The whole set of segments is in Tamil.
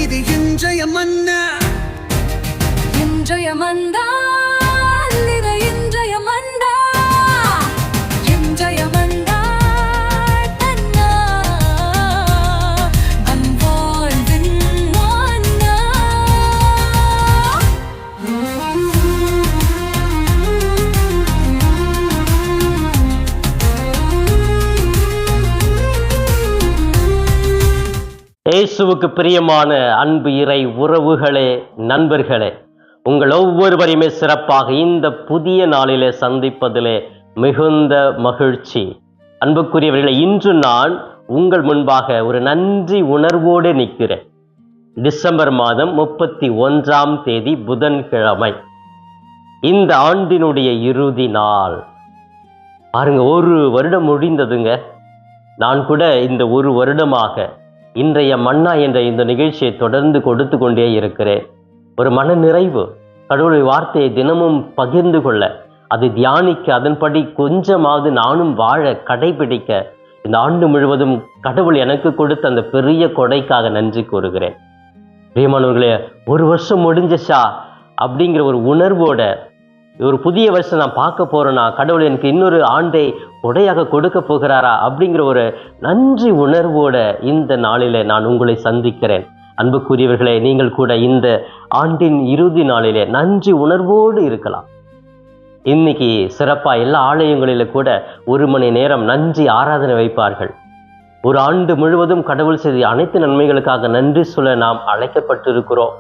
இது இன்றைய மன்னா, இன்றைய மந்தா, இது இன்றைய மந்தா, இன்றைய மந்தா தன்னா அன்பாழ்வின் மன்னா. இயேசுவுக்கு பிரியமான அன்பு இறை உறவுகளே, நண்பர்களே, உங்கள் ஒவ்வொருவரையுமே சிறப்பாக இந்த புதிய நாளிலே சந்திப்பதிலே மிகுந்த மகிழ்ச்சி. அன்புக்குரியவர்களே, இன்று நான் உங்கள் முன்பாக ஒரு நன்றி உணர்வோடு நிற்கிறேன். டிசம்பர் மாதம் 31ஆம் தேதி புதன்கிழமை, இந்த ஆண்டினுடைய இறுதி நாள். பாருங்க, ஒரு வருடம் முடிந்ததுங்க. நான் கூட இந்த ஒரு வருடமாக இன்றைய மன்னா என்ற இந்த நிகழ்ச்சியை தொடர்ந்து கொடுத்து கொண்டே இருக்கிறேன். ஒரு மன நிறைவு, கடவுளுடைய வார்த்தையை தினமும் பகிர்ந்து கொள்ள, அதை தியானிக்க, அதன்படி கொஞ்சமாவது நானும் வாழ, கடைபிடிக்க இந்த ஆண்டு முழுவதும் கடவுள் எனக்கு கொடுத்த அந்த பெரிய கொடைக்காக நன்றி கூறுகிறேன். பிரியமானவர்களே, ஒரு வருஷம் முடிஞ்சச்சா அப்படிங்கிற ஒரு உணர்வோட, ஒரு புதிய வருஷம் நான் பார்க்க போறேன்னா, கடவுள் எனக்கு இன்னொரு ஆண்டை கொடையாக கொடுக்க போகிறாரா அப்படிங்கிற ஒரு நன்றி உணர்வோட இந்த நாளிலே நான் உங்களை சந்திக்கிறேன். அன்புக்குரியவர்களே, நீங்கள் கூட இந்த ஆண்டின் இறுதி நாளிலே நன்றி உணர்வோடு இருக்கலாம். இன்னைக்கு சிறப்பா எல்லா ஆலயங்களில கூட 1 மணி நேரம் நன்றி ஆராதனை வைப்பார்கள். ஒரு ஆண்டு முழுவதும் கடவுள் செய்த அனைத்து நன்மைகளுக்காக நன்றி சொல்ல நாம் அழைக்கப்பட்டிருக்கிறோம்.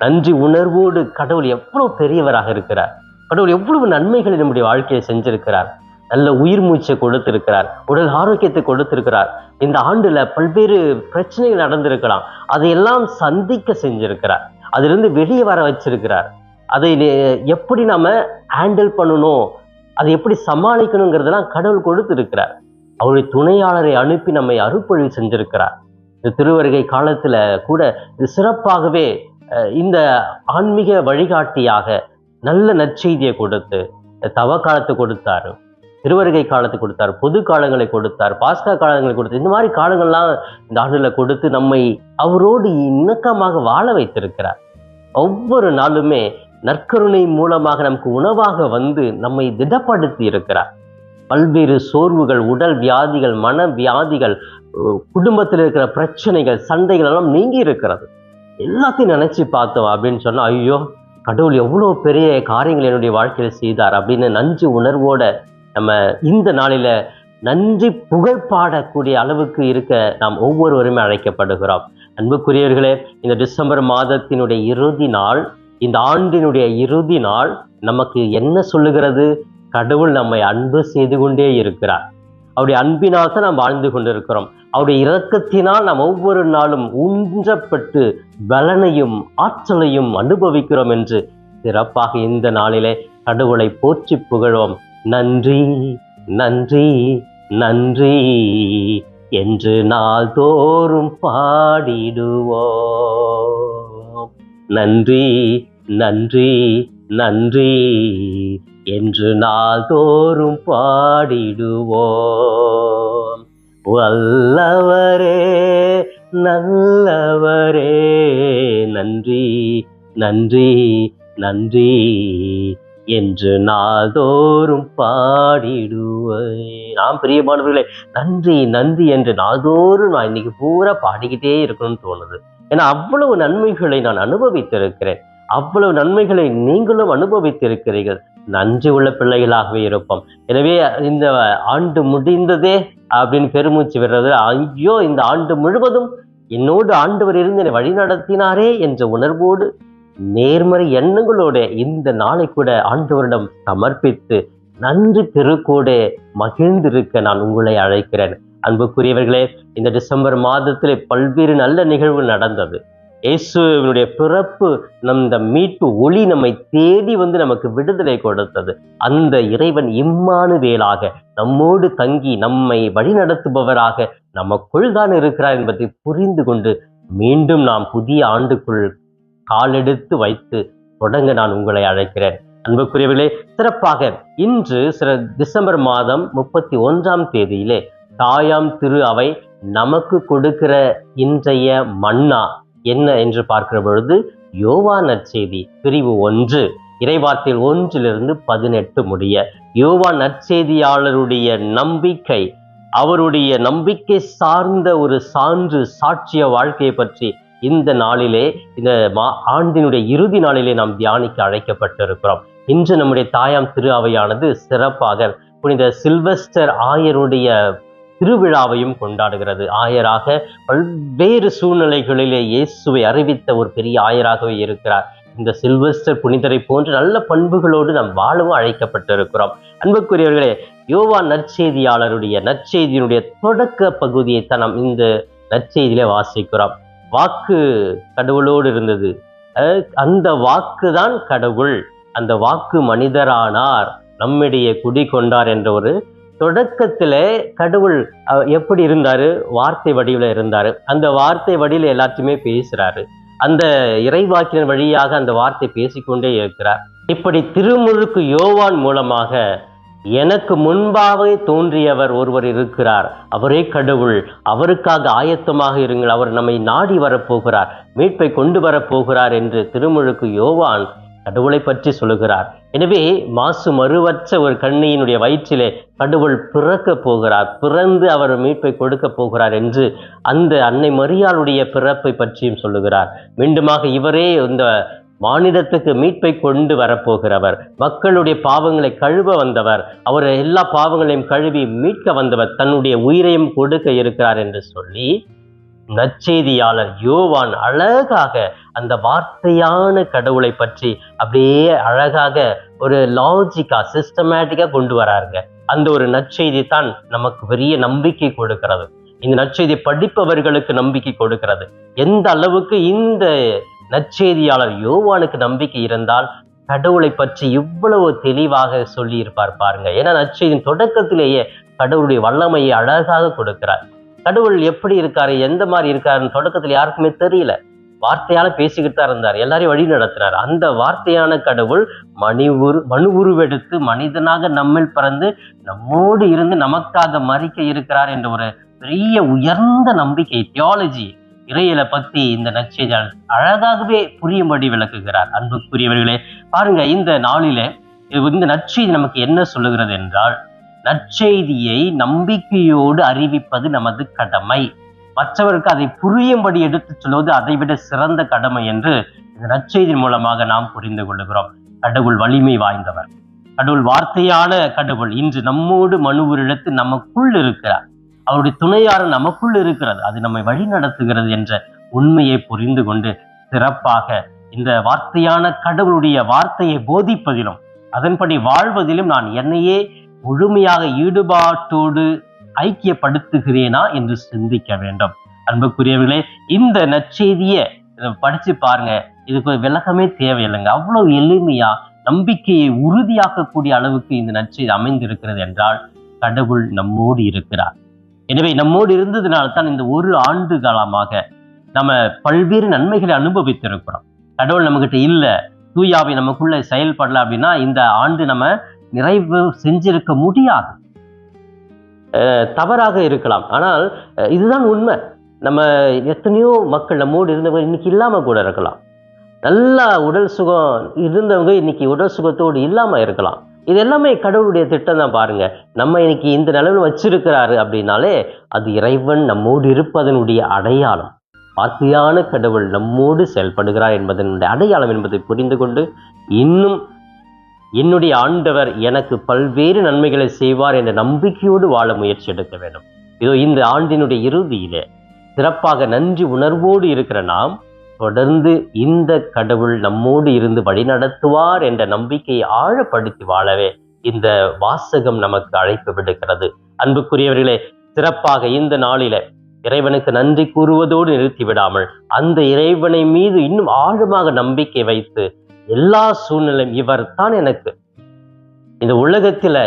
நன்றி உணர்வோடு கடவுள் எவ்வளவு பெரியவராக இருக்கிறார், கடவுள் எவ்வளவு நன்மைகளை நம்முடைய வாழ்க்கையை செஞ்சிருக்கிறார். நல்ல உயிர் மூச்சை கொடுத்திருக்கிறார், உடல் ஆரோக்கியத்தை கொடுத்திருக்கிறார். இந்த ஆண்டுல பல்வேறு பிரச்சனைகள் நடந்திருக்கலாம், அதையெல்லாம் சந்திக்க செஞ்சிருக்கிறார். அதிலிருந்து வெளியே வர வச்சிருக்கிறார். அதை எப்படி நாம ஹேண்டில் பண்ணணும், அதை எப்படி சமாளிக்கணுங்கிறதெல்லாம் கடவுள் கொடுத்திருக்கிறார். அவருடைய துணையாளரை அனுப்பி நம்மை அருள்பொழிவு செஞ்சிருக்கிறார். இந்த திருவருகை காலத்துல கூட இது சிறப்பாகவே இந்த ஆன்மீக வழிகாட்டியாக நல்ல நற்செய்தியை கொடுத்து, தவ காலத்தை கொடுத்தாரு, திருவருகை காலத்தை கொடுத்தார், பொது காலங்களை கொடுத்தார், பாஸ்கா காலங்களை கொடுத்தார். இந்த மாதிரி காலங்கள்லாம் இந்த ஆண்டுல கொடுத்து நம்மை அவரோடு இணக்கமாக வாழ வைத்திருக்கிறார். ஒவ்வொரு நாளுமே நற்கருணை மூலமாக நமக்கு உணவாக வந்து நம்மை திடப்படுத்தி இருக்கிறார். பல்வேறு சோர்வுகள், உடல் வியாதிகள், மன வியாதிகள், குடும்பத்தில் இருக்கிற பிரச்சனைகள், சண்டைகள் எல்லாம் நீங்கி இருக்கிறது. எல்லாத்தையும் நினைச்சு பார்த்தோம் அப்படின்னு சொன்னா, ஐயோ கடவுள் எவ்வளோ பெரிய காரியங்கள் என்னுடைய வாழ்க்கையில் செய்தார் அப்படின்னு நன்றி உணர்வோட நம்ம இந்த நாளில நன்றி புகழ் பாடக்கூடிய அளவுக்கு இருக்க நாம் ஒவ்வொருவருமே அழைக்கப்படுகிறோம். அன்புக்குரியவர்களே, இந்த டிசம்பர் மாதத்தினுடைய இறுதி நாள், இந்த ஆண்டினுடைய இறுதி நாள் நமக்கு என்ன சொல்லுகிறது? கடவுள் நம்மை அன்பு செய்து கொண்டே இருக்கிறார். அவருடைய அன்பினால் தான் நாம் வாழ்ந்து கொண்டிருக்கிறோம். அவருடைய இரக்கத்தினால் நாம் ஒவ்வொரு நாளும் ஊன்றப்பட்டு பலனையும் ஆற்றலையும் அனுபவிக்கிறோம் என்று சிறப்பாக இந்த நாளிலே கடவுளை போற்றி புகழ்வோம். நன்றி நன்றி நன்றி என்று நாள்தோறும் பாடிடுவோம். நன்றி நன்றி நன்றி என்று நாள்தோறும் பாடிடுவோம். வல்லவரே நல்லவரே, நன்றி நன்றி நன்றி என்று நாள்தோறும் பாடிடுவேன். நாம் பிரியமானவர்களே, நன்றி நன்றி என்று நாள்தோறும் நான் இன்னைக்கு பூரா பாடிக்கிட்டே இருக்கணும்னு தோணுது. ஏன்னா அவ்வளவு நன்மைகளை நான் அனுபவித்திருக்கிறேன், அவ்வளவு நன்மைகளை நீங்களும் அனுபவித்திருக்கிறீர்கள். நன்றி உள்ள பிள்ளைகளாகவே இருப்போம். எனவே இந்த ஆண்டு முடிந்ததே அப்படின்னு பெருமூச்சு விடுறது, ஐயோ இந்த ஆண்டு முழுவதும் என்னோடு ஆண்டவர் இருந்து என்னை வழி நடத்தினாரே என்ற உணர்வோடு, நேர்மறை எண்ணங்களோட இந்த நாளை கூட ஆண்டவரிடம் சமர்ப்பித்து நன்றி பெருக்கோட மகிழ்ந்திருக்க நான் உங்களை அழைக்கிறேன். அன்புக்குரியவர்களே, இந்த டிசம்பர் மாதத்திலே பல்வேறு நல்ல நிகழ்வு நடந்தது. இயேசுவினுடைய பிறப்பு, இந்த மீட்பு ஒளி நம்மை தேடி வந்து நமக்கு விடுதலை கொடுத்தது. அந்த இறைவன் இம்மானுவேலாக நம்மோடு தங்கி நம்மை வழிநடத்துபவராக நமக்குள் தான் இருக்கிறார் என்பதை புரிந்து கொண்டு மீண்டும் நாம் புதிய ஆண்டுக்குள் காலெடுத்து வைத்து தொடங்க நான் உங்களை அழைக்கிறேன். அன்புக்குரியவர்களே, சிறப்பாக இன்று டிசம்பர் மாதம் 31ஆம் தேதியிலே தாயாம் திரு அவை நமக்கு கொடுக்கிற இன்றைய மன்னா என்ன என்று பார்க்கிற பொழுது யோவான் நற்செய்தி பிரிவு 1 இறைவார்த்தையில் 1-18 முடிய யோவான் நற்செய்தியாளருடைய நம்பிக்கை, அவருடைய நம்பிக்கை சார்ந்த ஒரு சான்று சாட்சிய வாழ்க்கையை பற்றி இந்த நாளிலே, இந்த ஆண்டினுடைய இறுதி நாளிலே நாம் தியானிக்க அழைக்கப்பட்டிருக்கிறோம். இன்று நம்முடைய தாயாம் திரு அவையானது சிறப்பாக புனித சில்வஸ்டர் ஆயருடைய திருவிழாவையும் கொண்டாடுகிறது. ஆயராக பல்வேறு சூழ்நிலைகளிலே இயேசுவை அறிவித்த ஒரு பெரிய ஆயராகவே இருக்கிறார். இந்த சில்வஸ்டர் புனிதரை போன்று நல்ல பண்புகளோடு நாம் வாழவும் அழைக்கப்பட்டிருக்கிறோம். அன்புக்குரியவர்களே, யோவான் நற்செய்தியாளருடைய நற்செய்தியினுடைய தொடக்க பகுதியை தான் நாம் இந்த நற்செய்தியிலே வாசிக்கிறோம். வாக்கு கடவுளோடு இருந்தது, அந்த வாக்கு தான் கடவுள், அந்த வாக்கு மனிதரானார், நம்மிடையே குடிகொண்டார் என்ற ஒரு தொடக்கத்திலே கடவுள் எப்படி இருந்தாரு? வார்த்தை வடிவில் இருந்தாரு. அந்த வார்த்தை வடிவில் எல்லாத்தையுமே பேசுறாரு. அந்த இறைவாக்கினர் வழியாக அந்த வார்த்தை பேசிக்கொண்டே இருக்கிறார். இப்படி திருமுழுக்கு யோவான் மூலமாக எனக்கு முன்பாகவே தோன்றியவர் ஒருவர் இருக்கிறார், அவரே கடவுள், அவருக்காக ஆயத்தமாக இருங்கள், அவர் நம்மை நாடி வரப்போகிறார், மீட்பை கொண்டு வரப்போகிறார் என்று திருமுழுக்கு யோவான் கடவுளை பற்றி சொல்லுகிறார். எனவே மாசு மறுவற்ற ஒரு கன்னியினுடைய வயிற்றிலே கடவுள் பிறக்க போகிறார், பிறந்து அவர் மீட்பை கொடுக்க போகிறார் என்று அந்த அன்னை மரியாளுடைய பிறப்பை பற்றியும் சொல்லுகிறார். மீண்டுமாக இவரே இந்த மானிடத்துக்கு மீட்பை கொண்டு வரப்போகிறவர், மக்களுடைய பாவங்களை கழுவ வந்தவர், அவர் எல்லா பாவங்களையும் கழுவி மீட்க வந்தவர், தன்னுடைய உயிரையும் கொடுக்க இருக்கிறார் என்று சொல்லி நற்செய்தியாளர் யோவான் அழகாக அந்த வார்த்தையான கடவுளை பற்றி அப்படியே அழகாக ஒரு லாஜிக்கா சிஸ்டமேட்டிக்கா கொண்டு வராருங்க. அந்த ஒரு நற்செய்தி தான் நமக்கு பெரிய நம்பிக்கை கொடுக்கிறது. இந்த நற்செய்தி படிப்பவர்களுக்கு நம்பிக்கை கொடுக்கிறது. எந்த அளவுக்கு இந்த நற்செய்தியாளர் யோவானுக்கு நம்பிக்கை இருந்தால் கடவுளை பற்றி இவ்வளவு தெளிவாக சொல்லி இருப்பார் பாருங்க. ஏன்னா நற்செய்தியின் தொடக்கத்திலேயே கடவுளுடைய வல்லமையை அழகாக கொடுக்கிறார். கடவுள் எப்படி இருக்காரு, எந்த மாதிரி இருக்காருன்னு தொடக்கத்தில் யாருக்குமே தெரியல. வார்த்தையால பேசிக்கிட்டு தான் இருந்தார், எல்லாரையும் வழி நடத்தினார். அந்த வார்த்தையான கடவுள் மனு உருவெடுத்து மனிதனாக நம்மில் பிறந்து நம்மோடு இருந்து நமக்காக மறிக்க இருக்கிறார் என்ற ஒரு பெரிய உயர்ந்த நம்பிக்கை, தியாலஜி, இறையில பத்தி இந்த நற்செய்தியாளர் அழகாகவே புரியும்படி விளக்குகிறார். அன்புக்குரியவர்களே, பாருங்க, இந்த நாளிலே இந்த நற்செய்தி நமக்கு என்ன சொல்லுகிறது என்றால், நற்செய்தியை நம்பிக்கையோடு அறிவிப்பது நமது கடமை, மற்றவருக்கு அதை புரியும்படி எடுத்துச் சொல்வது அதைவிட சிறந்த கடமை என்று இந்த நற்செய்தியின் மூலமாக நாம் புரிந்து கொள்கிறோம். கடவுள் வலிமை வாய்ந்தவர், கடவுள் வார்த்தையான கடவுள் இன்று நம்மோடு மனு உருவெடுத்து நமக்குள் இருக்கிறார், அவருடைய துணையாறு நமக்குள் இருக்கிறது, அது நம்மை வழி நடத்துகிறது என்ற உண்மையை புரிந்து கொண்டு சிறப்பாக இந்த வார்த்தையான கடவுளுடைய வார்த்தையை போதிப்பதிலும் அதன்படி வாழ்வதிலும் நான் என்னையே முழுமையாக ஈடுபாட்டோடு ஐக்கியப்படுத்துகிறேனா என்று சிந்திக்க வேண்டும். அன்புக்குரியவர்களே, இந்த நற்செய்தியை படிச்சு பாருங்க, இதுக்கு விளக்கமே தேவையில்லைங்க. அவ்வளவு எளிமையா நம்பிக்கையை உறுதியாக்கக்கூடிய அளவுக்கு இந்த நற்செய்தி அமைந்திருக்கிறது என்றால் கடவுள் நம்மோடு இருக்கிறார். எனவே நம்மோடு இருந்ததுனால்தான் இந்த ஒரு ஆண்டு காலமாக நம்ம பல்வேறு நன்மைகளை அனுபவித்திருக்கிறோம். கடவுள் நம்மகிட்ட இல்ல, தூயாவை நமக்குள்ள செயல்படல அப்படின்னா இந்த ஆண்டு நம்ம நிறைவு செஞ்சிருக்க முடியாது. தவறாக இருக்கலாம், ஆனால் இதுதான் உண்மை. நம்ம எத்தனையோ மக்கள் நம்மோடு இருந்தவங்க இன்னைக்கு இல்லாம கூட இருக்கலாம். நல்லா உடல் சுகம் இருந்தவங்க இன்னைக்கு உடல் சுகத்தோடு இல்லாம இருக்கலாம். இது எல்லாமே கடவுளுடைய திட்டம் தான். பாருங்க, நம்ம இன்னைக்கு இந்த நிலைமையில வச்சிருக்கிறாரு அப்படின்னாலே அது இறைவன் நம்மோடு இருப்பதனுடைய அடையாளம். வார்த்தையான கடவுள் நம்மோடு செயல்படுகிறார் என்பதனுடைய அடையாளம் என்பதை புரிந்து கொண்டு இன்னும் என்னுடைய ஆண்டவர் எனக்கு பல்வேறு நன்மைகளை செய்வார் என்ற நம்பிக்கையோடு வாழ முயற்சி எடுக்க வேண்டும். இதோ இந்த ஆண்டினுடைய இறுதியிலே சிறப்பாக நன்றி உணர்வோடு இருக்கிற நாம் தொடர்ந்து இந்த கடவுள் நம்மோடு இருந்து வழிநடத்துவார் என்ற நம்பிக்கையை ஆழப்படுத்தி வாழவே இந்த வாசகம் நமக்கு அழைப்பு விடுக்கிறது. அன்புக்குரியவர்களே, சிறப்பாக இந்த நாளில இறைவனுக்கு நன்றி கூறுவதோடு நிறுத்திவிடாமல் அந்த இறைவனை மீது இன்னும் ஆழமாக நம்பிக்கை வைத்து எல்லா சூழ்நிலையும் இவர் தான் எனக்கு, இந்த உலகத்துல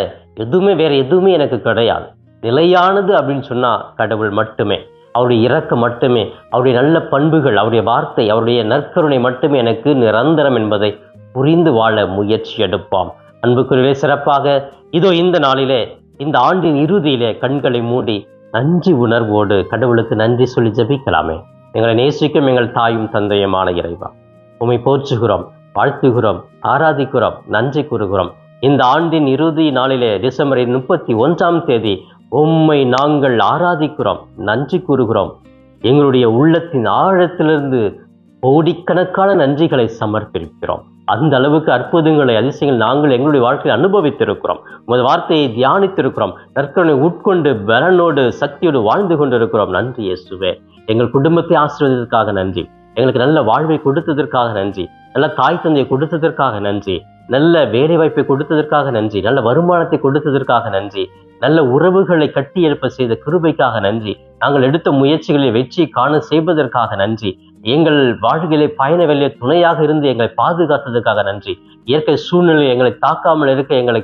எதுவுமே வேற எதுவுமே எனக்கு கிடையாது, நிலையானது அப்படின்னு சொன்னா கடவுள் மட்டுமே, அவருடைய இரக்கம் மட்டுமே, அவருடைய நல்ல பண்புகள், அவருடைய வார்த்தை, அவருடைய நற்கருணை மட்டுமே எனக்கு நிரந்தரம் என்பதை புரிந்து வாழ முயற்சி எடுப்போம். அன்புக்குரியவே, சிறப்பாக இதோ இந்த நாளிலே, இந்த ஆண்டின் இறுதியிலே கண்களை மூடி நன்றி உணர்வோடு கடவுளுக்கு நன்றி சொல்லி ஜெபிக்கலாமே. எங்களை நேசிக்கும் எங்கள் தாயும் தந்தையுமான இறைவா, உம்மை போற்றுகிறோம், வாழ்த்துகிறோம், ஆராதிக்கிறோம், நன்றி கூறுகிறோம். இந்த ஆண்டின் இறுதி நாளிலே டிசம்பர் 31 உம்மை நாங்கள் ஆராதிக்கிறோம், நன்றி கூறுகிறோம். எங்களுடைய உள்ளத்தின் ஆழத்திலிருந்து கோடிக்கணக்கான நன்றிகளை சமர்ப்பிக்கிறோம். அந்த அளவுக்கு அற்புதங்களை, அதிசயங்கள் நாங்கள் எங்களுடைய வாழ்க்கையில் அனுபவித்திருக்கிறோம். உமது வார்த்தையை தியானித்திருக்கிறோம். நற்கருணை உட்கொண்டு பலனோடு சக்தியோடு வாழ்ந்து கொண்டிருக்கிறோம். நன்றி இயேசுவே. எங்கள் குடும்பத்தை ஆசீர்வதித்ததற்காக நன்றி. எங்களுக்கு நல்ல வாழ்வை கொடுத்ததற்காக நன்றி. நல்ல தாய் தந்தையை கொடுத்ததற்காக நன்றி. நல்ல வேலை வாய்ப்பை கொடுத்ததற்காக நன்றி. நல்ல வருமானத்தை கொடுத்ததற்காக நன்றி. நல்ல உறவுகளை கட்டி எழுப்ப செய்த கிருபைக்காக நன்றி. நாங்கள் எடுத்த முயற்சிகளில் வெற்றி காண செய்வதற்காக நன்றி. எங்கள் வாழ்க்கையிலே பயண வெளியே துணையாக இருந்து எங்களை பாதுகாத்ததற்காக நன்றி. இயற்கை சூழ்நிலை எங்களை தாக்காமல் இருக்க எங்களை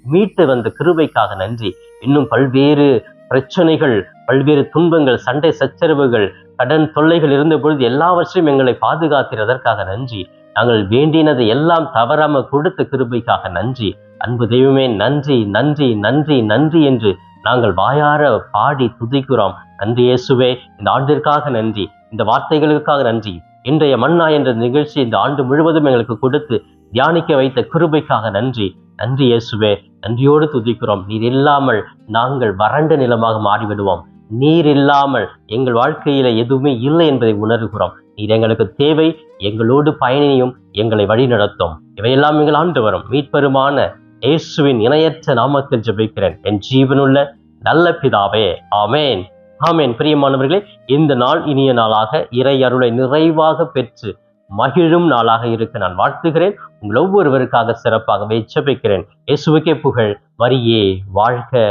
மீட்டு வந்த கிருபைக்காக நன்றி. இன்னும் பல்வேறு பிரச்சனைகள், பல்வேறு துன்பங்கள், சண்டை சச்சரவுகள், கடன் தொல்லைகள் இருந்த பொழுது எல்லாவற்றையும் எங்களை பாதுகாக்கிறதற்காக நன்றி. நாங்கள் வேண்டினதை எல்லாம் தவறாமல் கொடுத்த கிருபைக்காக நன்றி. அன்பு தெய்வமே, நன்றி நன்றி நன்றி நன்றி என்று நாங்கள் வாயார பாடி துதிக்கிறோம். நன்றி இயேசுவே. இந்த ஆண்டிற்காக நன்றி, இந்த வார்த்தைகளுக்காக நன்றி. இன்றைய மன்னா என்ற நிகழ்ச்சி இந்த ஆண்டு முழுவதும் எங்களுக்கு கொடுத்து தியானிக்க வைத்த கிருபைக்காக நன்றி. நன்றி இயேசுவே. நன்றியோடு துதிக்கிறோம். நீர் இல்லாமல் நாங்கள் வறண்ட நிலமாக மாறிவிடுவோம். நீர் இல்லாமல் எங்கள் வாழ்க்கையில எதுவுமே இல்லை என்பதை உணர்கிறோம். நீர் எங்களுக்கு தேவை. எங்களோடு பயணியும், எங்களை வழி நடத்தும். இவையெல்லாம் எங்கள் ஆண்டு வரும் மீட்பெருமான இயேசுவின் இணையற்ற நாமத்தில் ஜெபிக்கிறேன் என் ஜீவனுள்ள நல்ல பிதாவே. ஆமேன், ஆமேன். பிரியமானவர்களே, இந்த நாள் இனிய நாளாக இறை அருளை நிறைவாக பெற்று மகிழும் நாளாக இருக்க நான் வாழ்த்துகிறேன். உங்கள் ஒவ்வொருவருக்காக சிறப்பாகவே ஜெபிக்கிறேன். இயேசுவுக்கே புகழ், மரியே வாழ்க.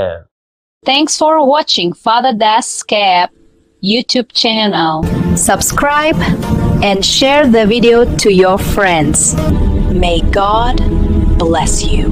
Thanks for watching Father Das Cap YouTube channel. Subscribe and share the video to your friends. May God bless you.